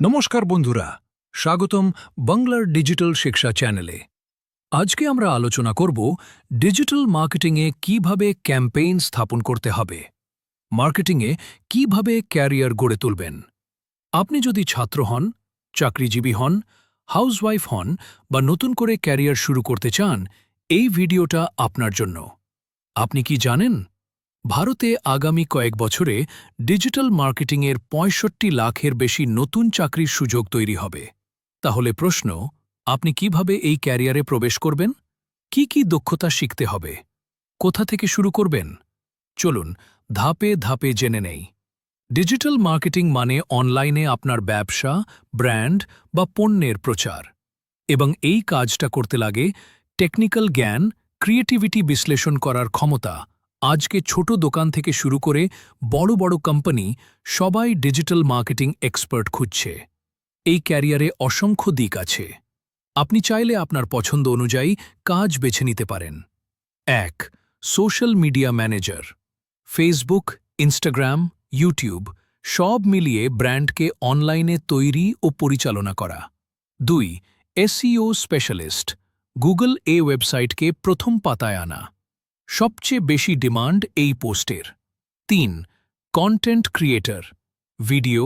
নমস্কার বন্ধুরা, স্বাগতম বাংলার ডিজিটাল শিক্ষা চ্যানেলে। আজকে আমরা আলোচনা করব ডিজিটাল মার্কেটিংয়ে কিভাবে ক্যাম্পেইন স্থাপন করতে হবে, মার্কেটিংয়ে কিভাবে ক্যারিয়ার গড়ে তুলবেন। আপনি যদি ছাত্র হন, চাকরিজীবী হন, হাউসওয়াইফ হন বা নতুন করে ক্যারিয়ার শুরু করতে চান, এই ভিডিওটা আপনার জন্য। আপনি কি জানেন, ভারতে আগামী কয়েক বছরে ডিজিটাল মার্কেটিংয়ের ৬৫ লাখের বেশি নতুন চাকরির সুযোগ তৈরি হবে। তাহলে প্রশ্ন, আপনি কিভাবে এই ক্যারিয়ারে প্রবেশ করবেন? কি দক্ষতা শিখতে হবে? কোথা থেকে শুরু করবেন? চলুন ধাপে ধাপে জেনে নেই। ডিজিটাল মার্কেটিং মানে অনলাইনে আপনার ব্যবসা, ব্র্যান্ড বা পণ্যের প্রচার। এবং এই কাজটা করতে লাগে টেকনিক্যাল জ্ঞান, ক্রিয়েটিভিটি বিশ্লেষণ করার ক্ষমতা। আজকে ছোট দোকান থেকে শুরু করে বড় বড় কোম্পানি সবাই ডিজিটাল মার্কেটিং এক্সপার্ট খুঁজছে। এই ক্যারিয়ারে অসংখ্য দিক আছে। আপনি চাইলে আপনার পছন্দ অনুযায়ী কাজ বেছে নিতে পারেন। ১. Social media manager. Facebook, Instagram, YouTube সব মিলিয়ে ব্র্যান্ডকে অনলাইনে তৈরি ও পরিচালনা করা। ২. SEO specialist. গুগল ওয়েবসাইটকে প্রথম পাতায় আনা। সবচেয়ে বেশি ডিমান্ড এই পোস্টের। ৩. Content creator. Video,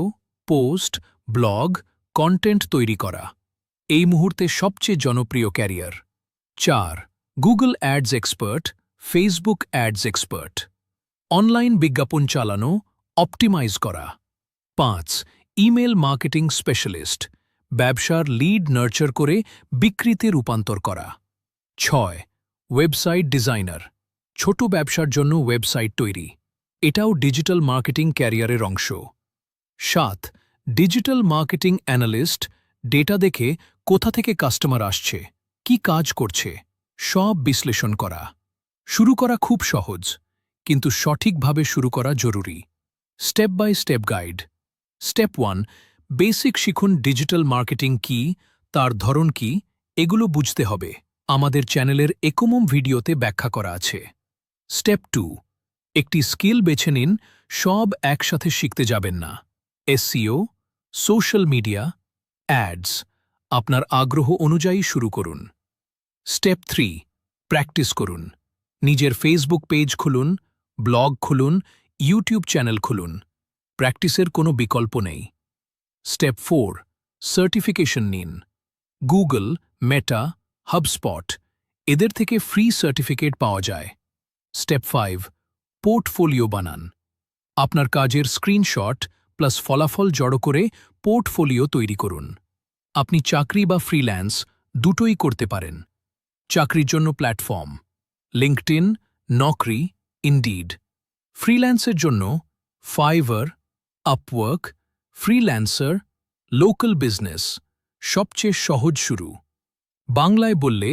post, blog, content তৈরি করা। এই মুহূর্তে সবচেয়ে জনপ্রিয় career. ৪. Google ads expert, Facebook ads expert. Online বিজ্ঞাপন চালানো, অপটিমাইজ করা। ৫. Email marketing specialist. ব্যবসার লিড নার্চার করে বিক্রিতে রূপান্তর করা। ৬. Website designer. ছোট ব্যবসার জন্য ওয়েবসাইট তৈরি। এটাও ডিজিটাল মার্কেটিং ক্যারিয়ারের অংশ। ৭. Digital marketing analyst. ডেটা দেখে কোথা থেকে কাস্টমার আসছে, কি কাজ করছে, সব বিশ্লেষণ করা। শুরু করা খুব সহজ, কিন্তু সঠিকভাবে শুরু করা জরুরি। Step by step guide. Step ১. Basic শিখুন ডিজিটাল মার্কেটিং কি, তার ধরন কি, এগুলো বুঝতে হবে। আমাদের চ্যানেলের একমম ভিডিওতে ব্যাখ্যা করা আছে। স্টেপ ২. একটি স্কিল বেছে নিন, সব একসাথে শিখতে যাবেন না। এসইও, সোশ্যাল মিডিয়া, অ্যাডস আপনার আগ্রহ অনুযায়ী শুরু করুন। স্টেপ ৩. প্র্যাকটিস করুন। নিজের ফেসবুক পেজ খুলুন, ব্লগ খুলুন, ইউটিউব চ্যানেল খুলুন। প্র্যাকটিসের কোনো বিকল্প নেই। স্টেপ ৪. সার্টিফিকেশন নিন। গুগল, মেটা, হাবস্পট এদের থেকে ফ্রি সার্টিফিকেট পাওয়া যায়। স্টেপ ৫. পোর্টফোলিও বানান। আপনার কাজের স্ক্রিনশট প্লাস ফলাফল জড়ো করে পোর্টফোলিও তৈরি করুন। আপনি চাকরি বা ফ্রিল্যান্স দুটোই করতে পারেন। চাকরির জন্য প্ল্যাটফর্ম লিঙ্কডইন, নকরি, ইনডিড। ফ্রিল্যান্সের জন্য Fiverr, Upwork, freelancer, local business সবচেয়ে সহজ শুরু। বাংলায় বললে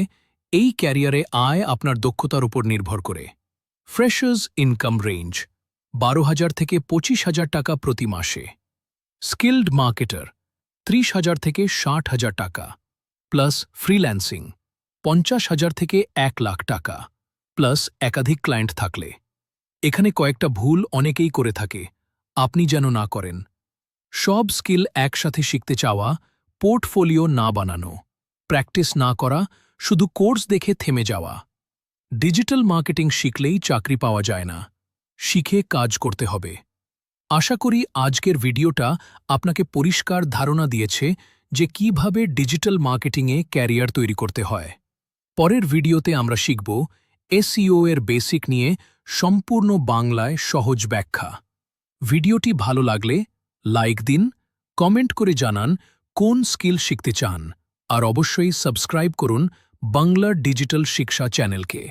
এই ক্যারিয়ারে আয় আপনার দক্ষতার উপর নির্ভর করে। ফ্রেশার্স ইনকাম রেঞ্জ ১২,০০০ থেকে ২৫,০০০ টাকা প্রতি মাসে। স্কিল্ড মার্কেটার ৩০,০০০ থেকে ৬০,০০০ টাকা, প্লাস ফ্রিল্যান্সিং ৫০,০০০ থেকে ১,০০,০০০ টাকা, প্লাস একাধিক ক্লায়েন্ট থাকলে। এখানে কয়েকটা ভুল অনেকেই করে থাকে, আপনি যেন না করেন। সব স্কিল একসাথে শিখতে চাওয়া, পোর্টফোলিও না বানানো, প্র্যাকটিস না করা, শুধু কোর্স দেখে থেমে যাওয়া। ডিজিটাল মার্কেটিং শিখলেই চাকরি পাওয়া যায় না, শিখে কাজ করতে হবে। আশা করি আজকের ভিডিওটা আপনাকে পরিষ্কার ধারণা দিয়েছে যে কিভাবে ডিজিটাল মার্কেটিংয়ে ক্যারিয়ার তৈরি করতে হয়। পরের ভিডিওতে আমরা শিখব এসইও এর বেসিক নিয়ে সম্পূর্ণ বাংলায় সহজ ব্যাখ্যা। ভিডিওটি ভালো লাগলে লাইক দিন, কমেন্ট করে জানান কোন স্কিল শিখতে চান, আর অবশ্যই সাবস্ক্রাইব করুন বাংলার ডিজিটাল শিক্ষা চ্যানেলকে।